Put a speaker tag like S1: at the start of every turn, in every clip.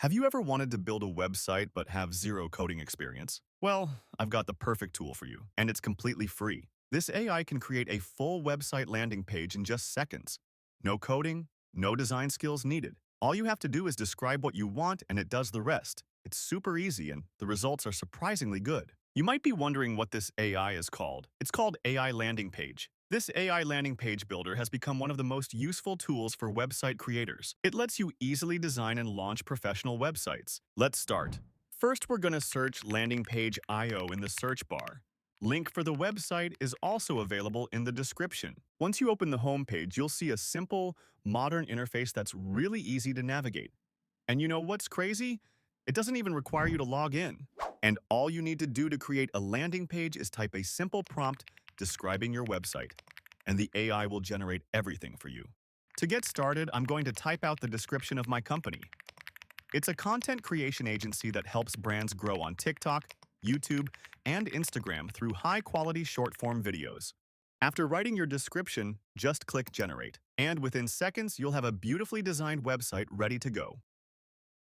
S1: Have you ever wanted to build a website but have zero coding experience? Well, I've got the perfect tool for you, and it's completely free. This AI can create a full website landing page in just seconds. No coding, no design skills needed. All you have to do is describe what you want and it does the rest. It's super easy and the results are surprisingly good. You might be wondering what this AI is called. It's called AI Landing Page. This AI landing page builder has become one of the most useful tools for website creators. It lets you easily design and launch professional websites. Let's start. First, we're going to search Landing Page IO in the search bar. Link for the website is also available in the description. Once you open the home page, you'll see a simple, modern interface that's really easy to navigate. And you know what's crazy? It doesn't even require you to log in. And all you need to do to create a landing page is type a simple prompt describing your website, and the AI will generate everything for you. To get started, I'm going to type out the description of my company. It's a content creation agency that helps brands grow on TikTok, YouTube, and Instagram through high-quality short-form videos. After writing your description, just click Generate, and within seconds, you'll have a beautifully designed website ready to go.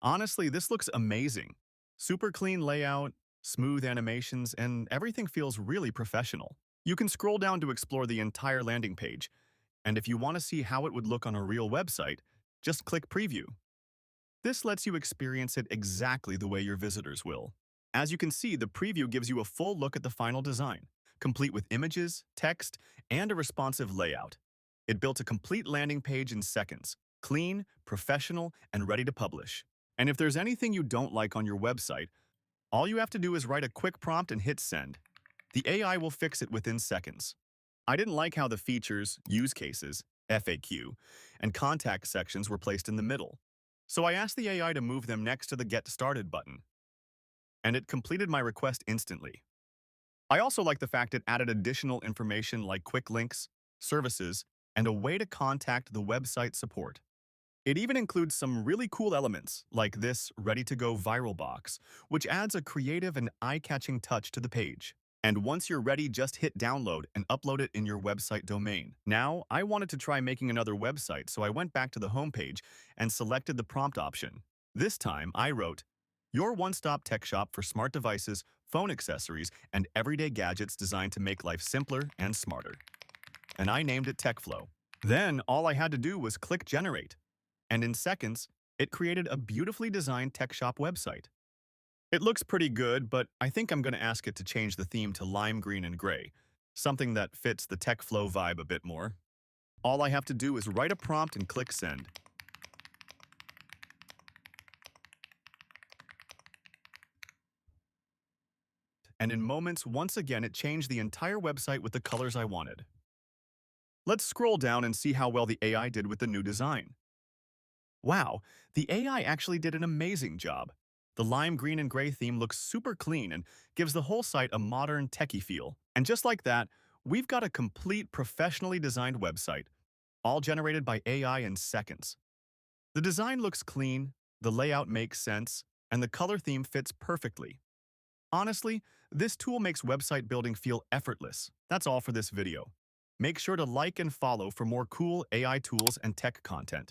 S1: Honestly, this looks amazing. Super clean layout, smooth animations, and everything feels really professional. You can scroll down to explore the entire landing page, and if you want to see how it would look on a real website, just click Preview. This lets you experience it exactly the way your visitors will. As you can see, the preview gives you a full look at the final design, complete with images, text, and a responsive layout. It built a complete landing page in seconds, clean, professional, and ready to publish. And if there's anything you don't like on your website, all you have to do is write a quick prompt and hit send. The AI will fix it within seconds. I didn't like how the features, use cases, FAQ, and contact sections were placed in the middle. So I asked the AI to move them next to the Get Started button, and it completed my request instantly. I also like the fact it added additional information like quick links, services, and a way to contact the website support. It even includes some really cool elements, like this ready-to-go viral box, which adds a creative and eye-catching touch to the page. And once you're ready, just hit download and upload it in your website domain. Now, I wanted to try making another website, so I went back to the homepage and selected the prompt option. This time, I wrote, "Your one-stop tech shop for smart devices, phone accessories, and everyday gadgets designed to make life simpler and smarter." And I named it TechFlow. Then, all I had to do was click Generate. And in seconds, it created a beautifully designed tech shop website. It looks pretty good, but I think I'm going to ask it to change the theme to lime green and gray, something that fits the TechFlow vibe a bit more. All I have to do is write a prompt and click send. And in moments, once again, it changed the entire website with the colors I wanted. Let's scroll down and see how well the AI did with the new design. Wow, the AI actually did an amazing job. The lime green and gray theme looks super clean and gives the whole site a modern, techie feel. And just like that, we've got a complete professionally designed website, all generated by AI in seconds. The design looks clean, the layout makes sense, and the color theme fits perfectly. Honestly, this tool makes website building feel effortless. That's all for this video. Make sure to like and follow for more cool AI tools and tech content.